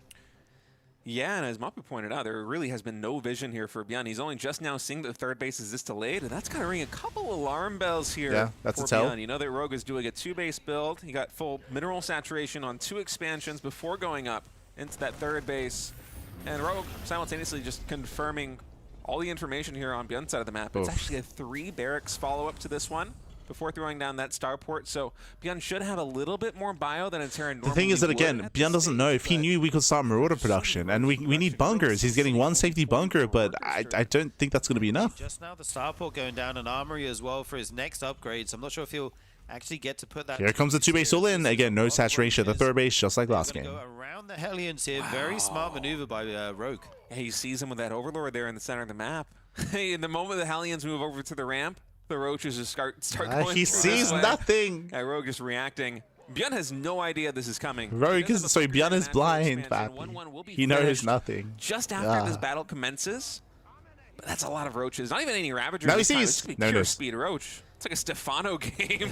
Yeah, and as Mapu pointed out, there really has been no vision here for ByuN. He's only just now seeing that the third base is this delayed, and that's going to ring a couple alarm bells here. Yeah, that's for a tell. ByuN. You know that Rogue is doing a 2-base build. He got full mineral saturation on 2 expansions before going up into that third base. And Rogue simultaneously just confirming all the information here on ByuN's side of the map. It's actually a 3 barracks follow-up to this one before throwing down that starport, so ByuN should have a little bit more bio than a Terran normally The thing is that, again, ByuN doesn't know. If he knew we could start Marauder production, and we need bunkers. He's getting 1 safety bunker, but I don't think that's going to be enough. Just now the starport going down an armory as well for his next upgrade, so I'm not sure if he'll actually get to put that. Here comes the 2-base all-in. Again, no saturation at the third base, just like last game. Go around the Hellions here. Very smart maneuver by Rogue. Yeah, he sees him with that Overlord there in the center of the map. In the moment the Hellions move over to the ramp, the Roaches just start going He through sees this way. nothing. Yeah, Rogue just reacting. ByuN has no idea this is coming. ByuN is blind, Pappy. He knows nothing. Just after this battle commences. But that's a lot of roaches. Not even any Ravagers. Now he this time. sees. It's gonna be No, pure no. speed roach. It's like a Stefano game.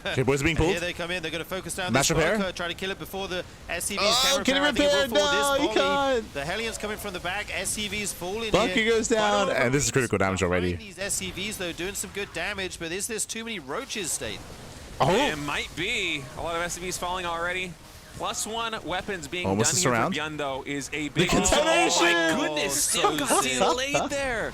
Okay, boys are being Here pulled. they come in. They're going to focus down Match this repair? smoker, try to kill it before the SCVs. Oh, camera can he power. I think it repair? will fall. No, This he volley. can't. The Hellions coming from the back. SCVs falling Bunker here. goes down, Quite a lot of and this is critical damage behind already. These SCVs, though, doing some good damage, but is this too many roaches, State? Oh, It might be. A lot of SCVs falling already. +1 weapons being Almost done a here surround. for ByuN, though, is a big... contamination! Oh, my goodness. So Still got sick. delayed there.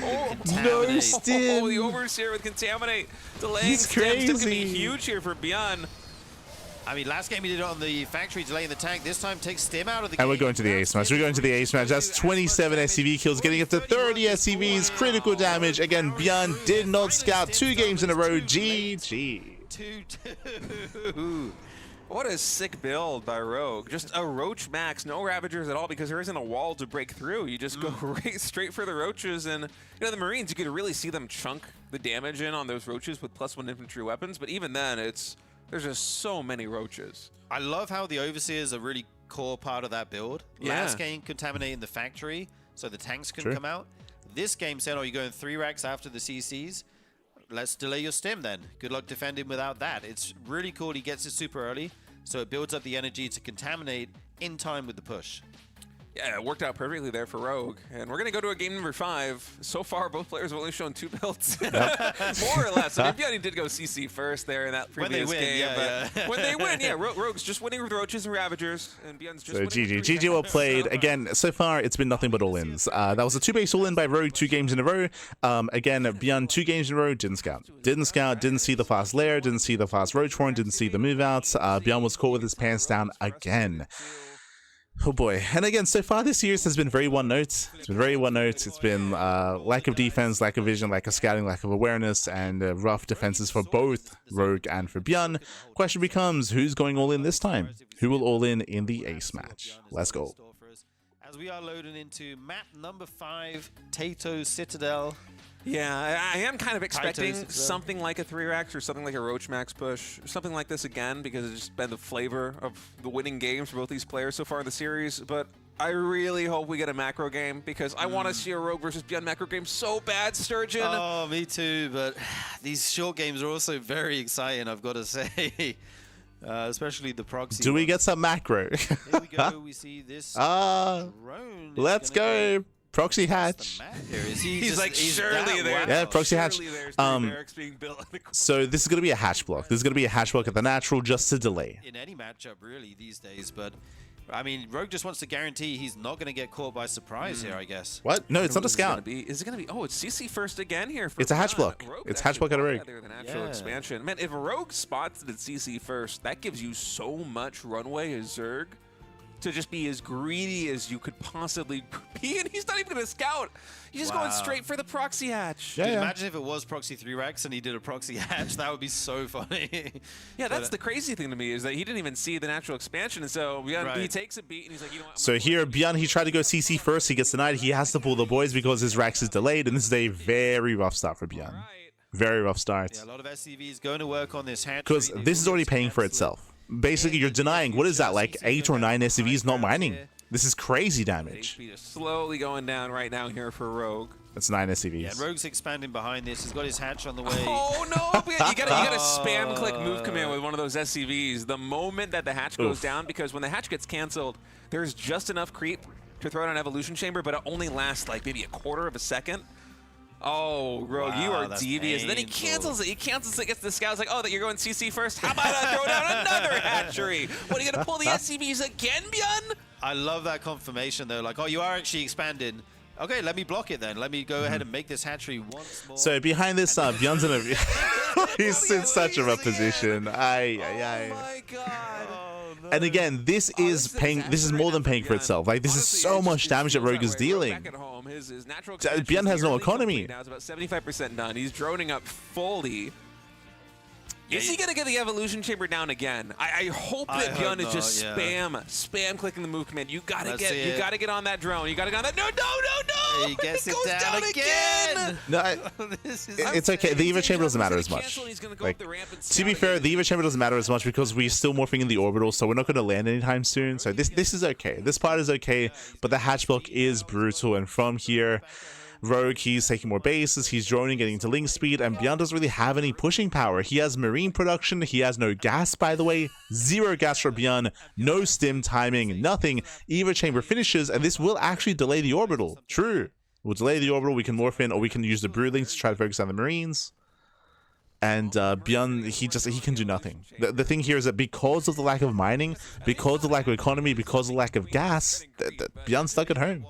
Oh, Contaminate. stim. Oh, the overseer with Contaminate. Delaying He's stim. Still could be crazy. huge here for ByuN. I mean, last game he did it on the factory, delaying the tank. This time takes Stim out of the game. And we're going to the ace match. We're going to the ace match. That's 27 SCV kills, getting up to 30 SCVs. Critical damage. Again, ByuN did not scout 2 games in a row. GG. 2-2. What a sick build by Rogue. Just a Roach max, no Ravagers at all because there isn't a wall to break through. You just go right straight for the Roaches. And, you know, the Marines, you could really see them chunk the damage in on those Roaches with +1 infantry weapons. But even then, there's just so many Roaches. I love how the Overseers are really core part of that build. Yeah. Last game, contaminating the factory so the tanks can True. come out. This game said, oh, you're going 3 racks after the CCs. Let's delay your stim then. Good luck defending without that. It's really cool he gets it super early, so it builds up the energy to contaminate in time with the push. Yeah, it worked out perfectly there for Rogue. And we're going to go to a game number 5. So far, both players have only shown 2 builds. More or less. I mean, ByuN did go CC first there in that When they previous win, game. yeah, but yeah. when they win, yeah, Rogue's just winning with Roaches and Ravagers. And ByuN's just So winning GG. with 3 GG well played. Again, so far it's been nothing but all-ins. That was a 2-base all-in by Rogue 2 games in a row. Again, ByuN 2 games in a row, didn't scout. Didn't see the fast lair, didn't see the fast roach horn, didn't see the move outs. ByuN was caught with his pants down again. Oh boy. And again, so far this series has been very one note. It's been very one note. It's been lack of defense, lack of vision, lack of scouting, lack of awareness, and rough defenses for both Rogue and for ByuN. Question becomes, who's going all in this time? Who will all in the ace match? Let's go. As we are loading into map number 5, Tato Citadel. Yeah, I am kind of expecting Titans, something like a 3-Rax or something like a Roach Max push, or something like this again, because it's just been the flavor of the winning games for both these players so far in the series. But I really hope we get a macro game, because I want to see a Rogue versus ByuN macro game so bad, Sturgeon. Oh, me too, but these short games are also very exciting, I've got to say. Especially the proxy. Do we ones. get some macro? Here we go, we see this drone is Let's gonna go. Proxy the hatch. map here. Is he He's just, like, is surely that- there. wow. Yeah, proxy hatch. Surely there's 3 barracks being built. So this is going to be a hatch block. This is going to be a hatch block at the natural just to delay. In any matchup, really, these days, but I mean, Rogue just wants to guarantee he's not going to get caught by surprise here, I guess. What? No, it's not a scout. Is it going to be? Oh, it's CC first again here. For It's a hatch ByuN. block. Rogue It's actually hatch block at a won Rogue. that there with an actual Yeah. expansion. Man, if Rogue spots that it's CC first, that gives you so much runway as Zerg to just be as greedy as you could possibly be, and he's not even going to scout. He's just going Wow. straight for the proxy hatch. Yeah, Dude, yeah. imagine if it was proxy 3 racks and he did a proxy hatch. That would be so funny. Yeah, that's the crazy thing to me, is that he didn't even see the natural expansion, and so he Right. takes a beat, and he's like, you know what? I'm So gonna here, ByuN, he tried to go CC first. He gets denied. He has to pull the boys because his Rax is delayed, and this is a very rough start for ByuN. Right. Very rough start. Yeah, a lot of SCVs going to work on this hatch. Because this is already paying for itself. Basically, you're denying, what is that, like 8 or 9 SCVs not mining? This is crazy damage. HP is slowly going down right now here for Rogue. That's 9 Yeah, SCVs. Rogue's expanding behind this. He's got his hatch on the way. Oh no! You gotta spam click move command with one of those SCVs the moment that the hatch goes Oof. down, because when the hatch gets canceled, there's just enough creep to throw out an evolution chamber, but it only lasts like maybe a quarter of a second. Oh, Rogue, you Wow, are that's devious. And then he painful. cancels it. He cancels it, gets the scouts like, oh, that you're going CC first? How about I throw down another hatchery? What, are you going to pull the SCVs again, ByuN? I love that confirmation, though. Like, oh, you are actually expanding. Okay, let me block it then. Let me go ahead and make this hatchery once more. So behind this, ByuN's in a... He's in such a rough position. Aye, aye, aye. Oh my god. And again, this is paying. This is more than paying for itself. Like, this is so much damage that Rogue is dealing. Back at home, his natural ByuN has no economy. Now it's about 75% done. He's droning up fully. Yeah, Is he going to get the evolution chamber down again? I hope I that hope ByuN is just not, yeah. spam clicking the move command. You got to Let's see it. get on that drone. You got to get on that. No! He gets it goes down again. No, This is it's okay. The Eva chamber doesn't matter as much. Cancel, he's gonna go Like, up the ramp and to be scout fair, again. the Eva chamber doesn't matter as much because we're still morphing in the orbital, so we're not going to land anytime soon. So this is okay. This part is okay, but the hatch block is brutal, and from here, Rogue, he's taking more bases, he's droning, getting to link speed, and ByuN doesn't really have any pushing power. He has marine production, he has no gas, by the way, 0 gas for ByuN, no stim timing, nothing. Eva chamber finishes, and this will actually delay the orbital. True. We'll delay the orbital, we can morph in, or we can use the broodlings to try to focus on the marines. And ByuN, he can do nothing. The thing here is that because of the lack of mining, because of the lack of economy, because of the lack of gas, ByuN's stuck at home.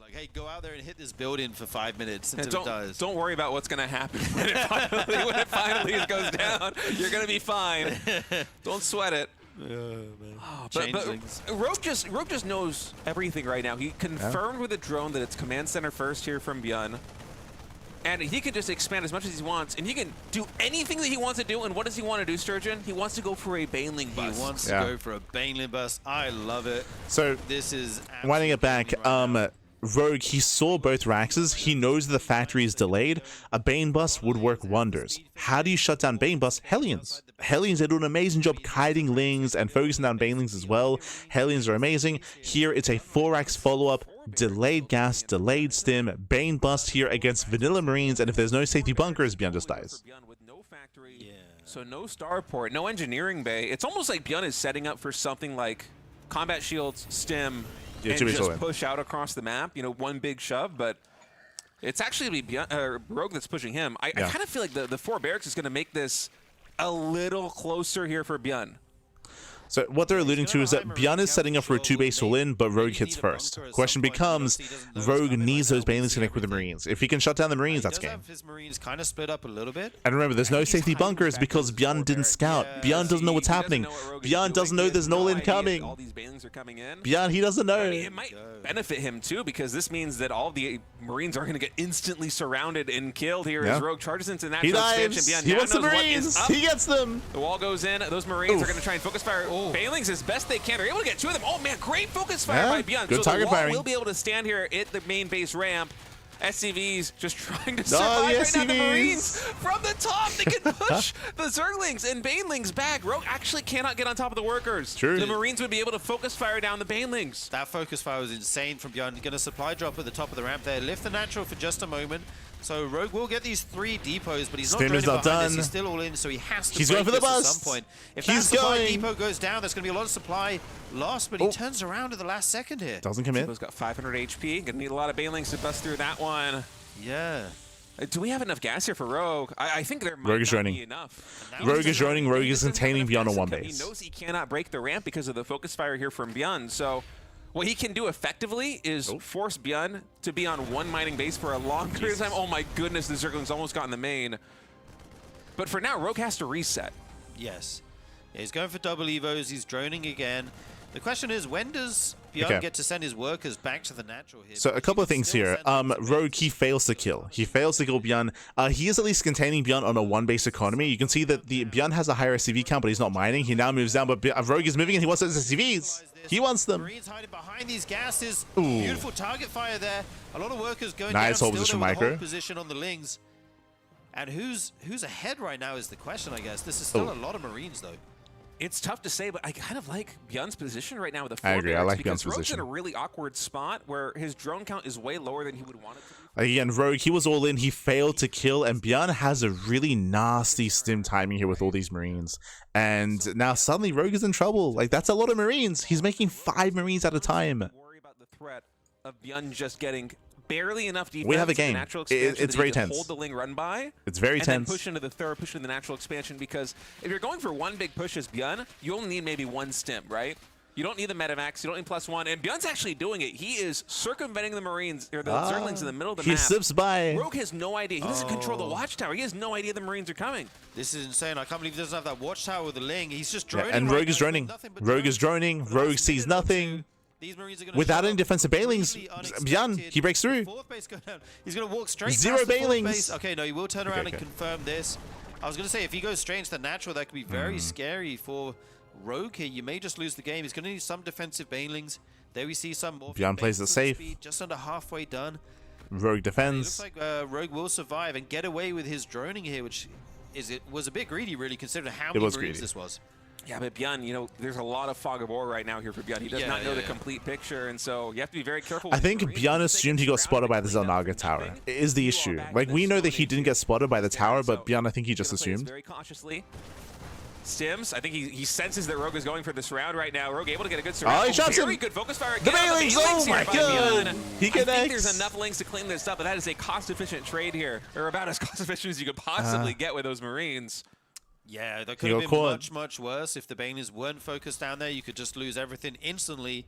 Like, hey, go out there and hit this building for 5 minutes until it does. Don't worry about what's going to happen when it finally goes down. You're going to be fine. Don't sweat it. But Rogue just knows everything right now. He confirmed with a drone that it's command center first here from ByuN. And he can just expand as much as he wants, and he can do anything that he wants to do. And what does he want to do, Sturgeon? He wants to go for a Baneling bust. He wants to go for a Baneling bust. I love it. So, this is winding it back, Rogue, he saw both Raxes. He knows the factory is delayed. A Bane bust would work wonders. How do you shut down Bane bust? Hellions. Hellions, they do an amazing job kiting Lings and focusing down Banelings as well. Hellions are amazing. Here, it's a 4x follow-up. Delayed gas, delayed stim, Bane bust here against vanilla Marines, and if there's no safety bunkers, ByuN just dies. With no factory, so no starport, no engineering bay. It's almost like ByuN is setting up for something like combat shields, stim, and just push out across the map. You know, one big shove, but it's actually Rogue that's pushing him. I kind of feel like the 4 barracks is going to make this a little closer here for ByuN. So what they're alluding to is that ByuN is setting up for a 2-base all-in, but Rogue hits first. Question becomes, Rogue needs those Banelings to connect with the Marines. If he can shut down the Marines, that's game. His Marines kind of split up a little bit. And remember, there's no safety bunkers because ByuN didn't scout. ByuN doesn't know what's happening. ByuN doesn't know there's an all-in coming. All these Banelings are coming in. ByuN, he doesn't know. It might benefit him too, because this means that all the Marines are going to get instantly surrounded and killed here as Rogue charges into the natural expansion. ByuN he wants the Marines. He gets them. The wall goes in. Those Marines are going to try and focus fire. Banelings as best they can. They're able to get 2 of them. Oh man, great focus fire by ByuN. Good so target the wall firing. will be able to stand here at the main base ramp. SCVs just trying to survive right now. The Marines from the top. They can push the Zerglings and Banelings back. Rogue actually cannot get on top of the workers. True. The Marines would be able to focus fire down the Banelings. That focus fire was insane from ByuN. Going to supply drop at the top of the ramp there. Lift the natural for just a moment. So Rogue will get these 3 depots, but he's not Stim is not done. He's still all in, so he has to He's break going for the this at bust. some point. If He's that supply going. depot goes down, there's going to be a lot of supply lost, but he turns around at the last second here. Doesn't commit. He's got 500 HP. Going to need a lot of Banelings to bust through that one. Yeah. Do we have enough gas here for Rogue? I think there might Rogue is not running. be enough. Rogue is running. Rogue is containing ByuN on 1 He base. knows he cannot break the ramp because of the focus fire here from ByuN. So what he can do effectively is force ByuN to be on 1 mining base for a long period of time. Oh my goodness, the Zerglings almost got in the main. But for now, Rogue has to reset. Yes. Yeah, he's going for double evos. He's droning again. The question is, when does ByuN get to send his workers back to the natural here? So a couple of things here. Rogue, he fails to kill. He fails to kill ByuN. He is at least containing ByuN on a 1-base economy. You can see that the ByuN has a higher SCV count, but he's not mining. He now moves down, but Rogue is moving and he wants those SCVs. He wants them. Marines hiding behind these gases. Beautiful target fire there. A lot of workers going down. Nice hold position, micro. Hold position on the Lings. And who's ahead right now is the question, I guess. This is still a lot of Marines, though. It's tough to say, but I kind of like ByuN's position right now with the 4 I agree. I like because ByuN's Rogue's position. in a really awkward spot where his drone count is way lower than he would want it to be. Again, Rogue, he was all in. He failed to kill, and ByuN has a really nasty stim timing here with all these Marines. And now suddenly Rogue is in trouble. Like, that's a lot of Marines. He's making 5 Marines at a time. Worry about the threat of ByuN just getting barely enough defense. We have a game. It's very tense. Hold the Ling run by. It's very and tense. Then push into the third, push into the natural expansion, because if you're going for 1 big push as ByuN, you only need maybe 1 stim, right? You don't need the Metamax, you don't need +1, and ByuN's actually doing it. He is circumventing the Marines, or the Zerglings in the middle of the map. He slips by. Rogue has no idea. He doesn't control the watchtower. He has no idea the Marines are coming. This is insane. I can't believe he doesn't have that watchtower with the Ling. He's just droning. And Rogue is droning. Rogue is droning. Rogue sees nothing. Without any defensive Banelings, ByuN, he breaks through. He's going to walk straight 0 past the Banelings. base. Okay, no, he will turn around and confirm this. I was going to say, if he goes straight into the natural, that could be very scary for Rogue here. You may just lose the game. He's going to need some defensive Banelings. There we see some more. ByuN plays it safe. Just under halfway done. Rogue defends. It looks like Rogue will survive and get away with his droning here, which was a bit greedy, really, considering how many Marines this was. Yeah, but ByuN, you know, there's a lot of fog of war right now here for ByuN. He does not know the complete picture, and so you have to be very careful. I think ByuN assumed he got spotted by the Zelnaga tower. It is the issue. Like, we know that he didn't get spotted by the tower, but ByuN, I think he just assumed. Very cautiously. Stims, I think he senses that Rogue is going for this round right now. Rogue able to get a good surround. Oh, he shots him! Very good focus fire The again. Bailings! Oh my god! He connects. I think there's enough links to clean this up, but that is a cost-efficient trade here, or about as cost-efficient as you could possibly get with those Marines. Yeah, that could have been much worse if the Banelings weren't focused down there. You could just lose everything instantly.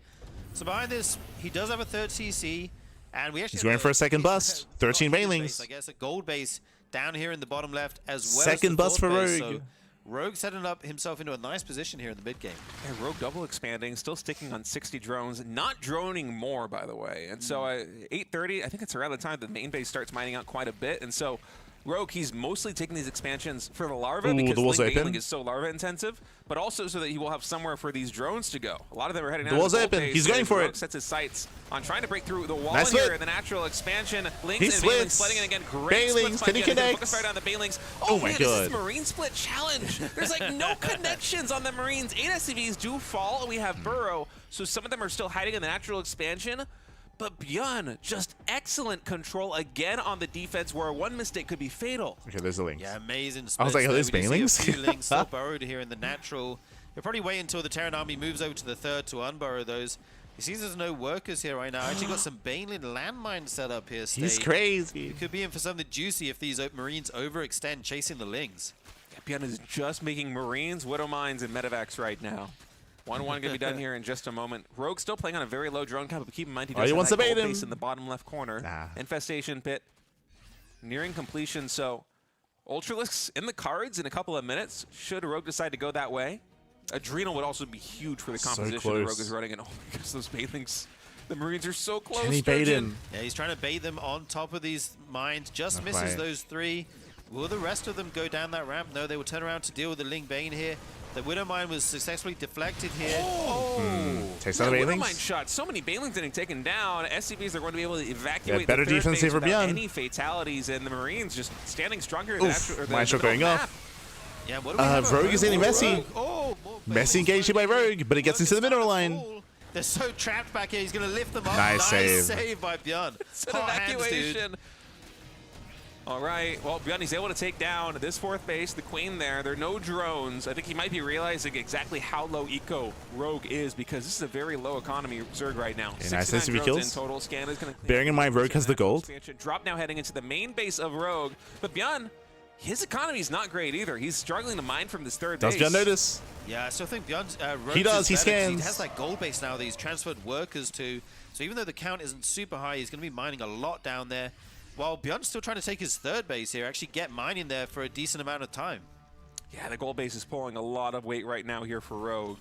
So behind this, he does have a third CC, and we actually he's going for a second bust. 13 Banelings. I guess a gold base down here in the bottom left as well. Second bust for Rogue. So Rogue setting up himself into a nice position here in the mid game. Yeah, Rogue double expanding, still sticking on 60 drones, not droning more, by the way. And so 8:30, I think it's around the time the main base starts mining out quite a bit. And so Rogue, he's mostly taking these expansions for the larva because Link Baneling is so larva intensive, but also so that he will have somewhere for these drones to go. A lot of them are heading down. The wall's open. He's going for it. Sets his sights on trying to break through the wall here in the natural expansion. Links and Banelings flooding in again. Great Banelings, can he connect? Focus fire down the Banelings. Oh my man, god. This is Marine split challenge. There's like no connections on the Marines. 8 SCVs do fall. We have Burrow, so some of them are still hiding in the natural expansion. But ByuN, just excellent control again on the defense where one mistake could be fatal. Okay, there's the links. Yeah, amazing. I was like, are those Banelings? Banelings? Still burrowed here in the natural. He'll probably wait until the Terran army moves over to the third to unburrow those. He sees there's no workers here right now. Actually got some Baneling landmines set up here. He's crazy. He could be in for something juicy if these Marines overextend chasing the Lings. Yeah, ByuN is just making Marines, Widow Mines, and Medevacs right now. 1-1 going to be done here in just a moment. Rogue still playing on a very low drone count, but keep in mind he does have that gold base in the bottom left corner. Infestation pit nearing completion, so Ultralisks in the cards in a couple of minutes. Should Rogue decide to go that way. Adrenal would also be huge for the composition that Rogue is running, and oh my gosh, those Banelings. The Marines are so close. Can he bait him? Yeah, he's trying to bait them on top of these mines. Just misses those 3. Will the rest of them go down that ramp? No, they will turn around to deal with the Ling Bane here. The Widow Mine was successfully deflected here. Takes out the Widow Banelings. Mine shot. So many Banelings getting taken down. SCVs are going to be able to evacuate better the third defense base for without ByuN. any fatalities, and the Marines just standing stronger. Mine shot going off. Yeah, what do we have? Rogue is getting messy. Messy engaged by Rogue, but it gets into the middle line. They're so trapped back here. He's going to lift them up. Nice save by ByuN. It's an evacuation. All right, well, ByuN, he's able to take down this fourth base, the Queen there. There are no drones. I think he might be realizing exactly how low eco Rogue is because this is a very low economy Zerg right now. Okay, nice SCV kills. In total. Scan is going to Bearing in mind, Rogue has the gold. Drop now heading into the main base of Rogue. But ByuN, his economy is not great either. He's struggling to mine from this third base. Does ByuN notice? Yeah, I still think ByuN's he does, he scans. He has that gold base now that he's transferred workers to. So even though the count isn't super high, he's going to be mining a lot down there. While ByuN's still trying to take his third base here, actually get mining there for a decent amount of time. Yeah, the gold base is pulling a lot of weight right now here for Rogue.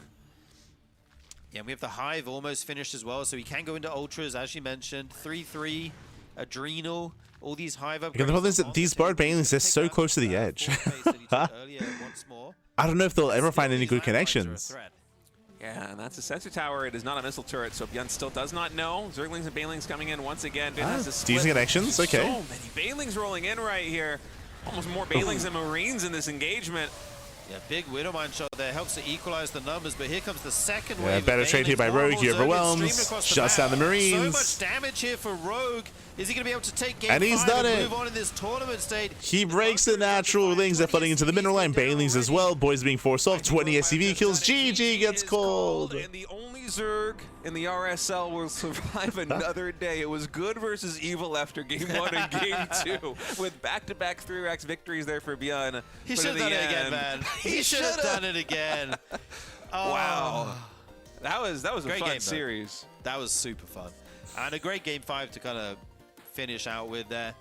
Yeah, and we have the Hive almost finished as well, so he can go into Ultras, as you mentioned. 3-3, Adrenal, all these Hive upgrades. The problem is that these Bard Banelings, they're so close to the edge. I don't know if they'll ever find any good connections. Yeah, and that's a sensor tower. It is not a missile turret, so ByuN still does not know. Zerglings and Banelings coming in once again. Has a split. Decent connections, okay. So many Banelings rolling in right here. Almost more Banelings than Marines in this engagement. Yeah, big Widow Mine shot there. Helps to equalize the numbers, but here comes the second wave. Yeah, better trade here by Rogue. He overwhelms. Shuts down the Marines. So much damage here for Rogue. Is he going to be able to take game and he's done it. Move on in this tournament state? He breaks the natural Lings. They're flooding into the mineral line. Banelings as well. Boys being forced off. 20 SCV kills. GG gets called. And the only Zerg in the RSL will survive another day. It was good versus evil after game 1 and game 2 with back-to-back 3x victories there for ByuN. He should have done it again, man. He should have done it again. Wow. That was a great fun game, series. That was super fun. And a great game 5 to kind of finish out with there.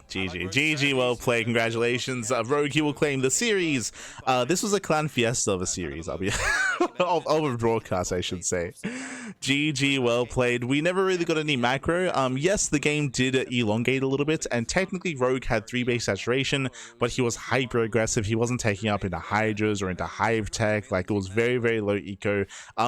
GG. GG, well played. Congratulations. Rogue, you will claim the series. This was a clan fiesta of a series, I'll be of a broadcast, I should say. GG, well played. We never really got any macro. Yes, the game did elongate a little bit, and technically Rogue had 3 base saturation, but he was hyper aggressive. He wasn't taking up into Hydras or into Hive Tech. Like, it was very, very low eco.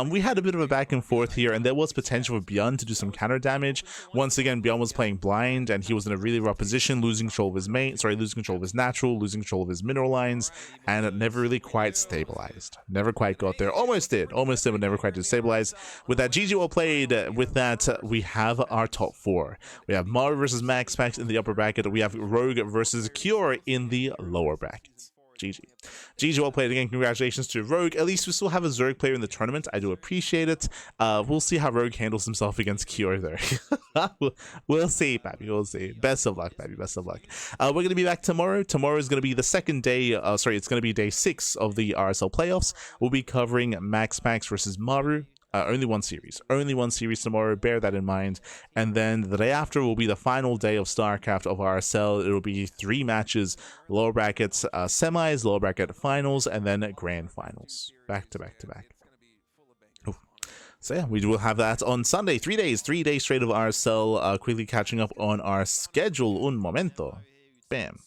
We had a bit of a back and forth here, and there was potential for ByuN to do some counter damage. Once again, ByuN was playing blind, and he was in a really rough position, losing control of his losing control of his natural, losing control of his mineral lines, and it never really quite stabilized. Never quite got there. Almost did, but never quite did stabilize. With that, GG well played. With that, we have our top 4. We have Maru versus Max Pax in the upper bracket. We have Rogue versus Cure in the lower bracket. GG. GG well played again. Congratulations to Rogue. At least we still have a Zerg player in the tournament. I do appreciate it. We'll see how Rogue handles himself against Cure there. We'll see, Pappy. We'll see. Best of luck, Pappy. Best of luck. We're going to be back tomorrow. Tomorrow is going to be the second day. It's going to be day 6 of the RSL playoffs. We'll be covering Max Pax versus Maru. Only one series tomorrow, bear that in mind. And then the day after will be the final day of StarCraft of RSL. It'll be 3 matches, lower brackets, semis, lower bracket finals, and then grand finals, back to back to back. So yeah, we will have that on Sunday. 3 days straight of RSL. Quickly catching up on our schedule. Un momento. Bam.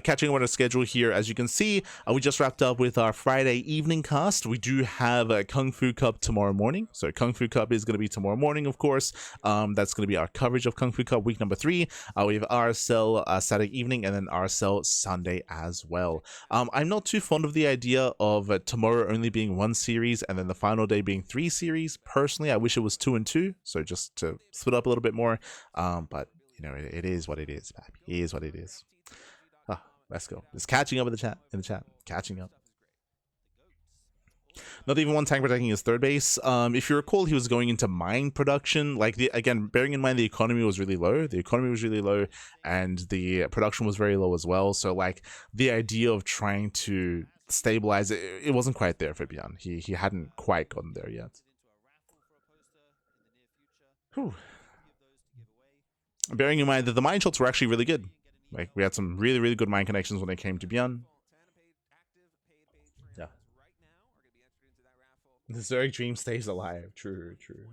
Catching up on our schedule here, as you can see, we just wrapped up with our Friday evening cast. We do have a Kung Fu Cup tomorrow morning. So Kung Fu Cup is going to be tomorrow morning, of course. That's going to be our coverage of Kung Fu Cup week number 3. We have RSL Saturday evening and then RSL Sunday as well. I'm not too fond of the idea of tomorrow only being 1 series and then the final day being 3 series. Personally, I wish it was 2 and 2. So just to split up a little bit more. But, you know, it is what it is, Pappy. It is what it is. Let's go. Just catching up in the chat. Catching up. Not even one tank protecting his third base. If you recall, he was going into mine production. Like, again, bearing in mind the economy was really low. And the production was very low as well. So, like, the idea of trying to stabilize it, it wasn't quite there for ByuN. He hadn't quite gotten there yet. Whew. Bearing in mind that the mine shots were actually really good. Like, we had some really, really good mine connections when it came to ByuN. Yeah. The Zerg dream stays alive. True, true.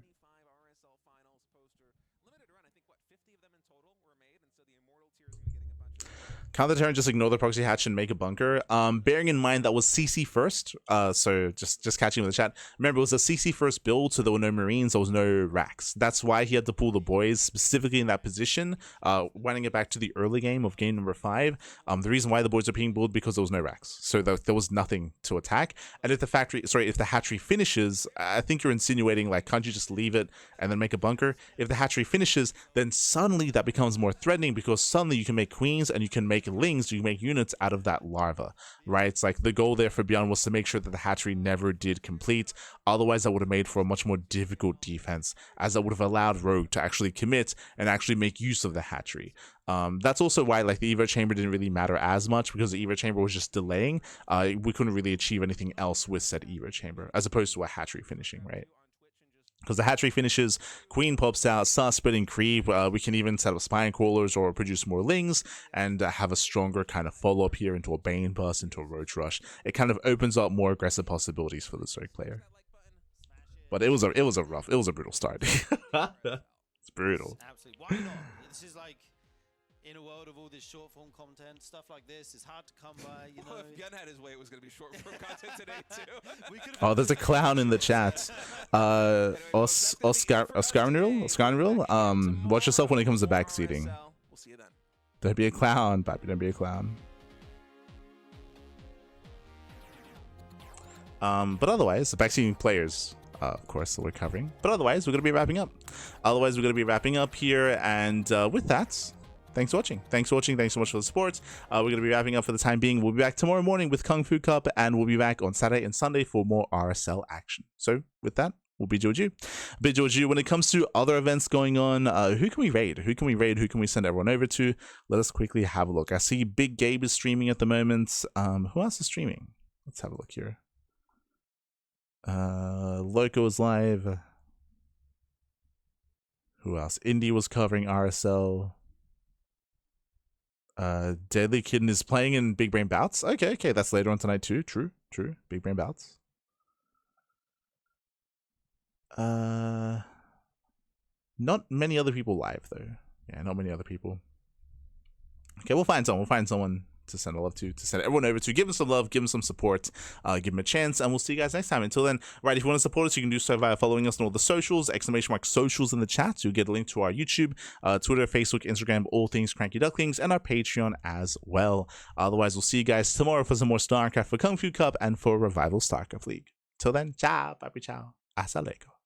Counter turn, just ignore the proxy hatch and make a bunker. Bearing in mind that was CC first, so just catching with the chat. Remember, it was a CC first build, so there were no Marines, there was no racks. That's why he had to pull the boys specifically in that position. Winding it back to the early game of game number 5. The reason why the boys are being built because there was no racks, so there was nothing to attack. And if the hatchery finishes, I think you're insinuating, like, can't you just leave it and then make a bunker? If the hatchery finishes, then suddenly that becomes more threatening because suddenly you can make queens and you can make lings, you can make units out of that larva, right? It's like the goal there for ByuN was to make sure that the hatchery never did complete. Otherwise, that would have made for a much more difficult defense, as that would have allowed Rogue to actually commit and actually make use of the hatchery. That's also why, like, the Evo chamber didn't really matter as much, because the Evo chamber was just delaying. We couldn't really achieve anything else with said Evo chamber, as opposed to a hatchery finishing, right? Because the hatchery finishes, queen pops out, starts splitting creep. We can even set up spine crawlers or produce more lings and have a stronger kind of follow-up here into a Bane Burst, into a Roach Rush. It kind of opens up more aggressive possibilities for the Zerg player. But it was a brutal start. It's brutal. Absolutely. Why not? This is like, in a world of all this short form content, stuff like this is hard to come by, you know. Well, if ByuN had his way, it was going to be short form content today too. Oh, there's a clown in the chat. Oscarnil? Watch yourself when it comes to backseating. We'll see you then. Don't be a clown, Pappy. Don't be a clown. But otherwise, the backseating players, of course, that we're covering. But otherwise, we're going to be wrapping up. Here. And with that, thanks for watching. Thanks so much for the support. We're going to be wrapping up for the time being. We'll be back tomorrow morning with Kung Fu Cup, and we'll be back on Saturday and Sunday for more RSL action. So with that, we'll bid you adieu. When it comes to other events going on, who can we raid? Who can we send everyone over to? Let us quickly have a look. I see Big Gabe is streaming at the moment. Who else is streaming? Let's have a look here. Loco is live. Who else? Indy was covering RSL. Deadly Kitten is playing in Big Brain Bouts. Okay, that's later on tonight too. True. Big Brain Bouts. Not many other people live though. Yeah, not many other people. Okay, we'll find someone send a love to send everyone over to. Give them some love, give them some support, give them a chance, and we'll see you guys next time. Until then, right, if you want to support us, you can do so via following us on all the socials, !socials in the chat. You'll get a link to our YouTube, Twitter, Facebook, Instagram, all things CranKy Ducklings, and our Patreon as well. Otherwise, we'll see you guys tomorrow for some more StarCraft, for Kung Fu Cup, and for Revival StarCraft League. Till then, ciao, papi ciao, hasta luego.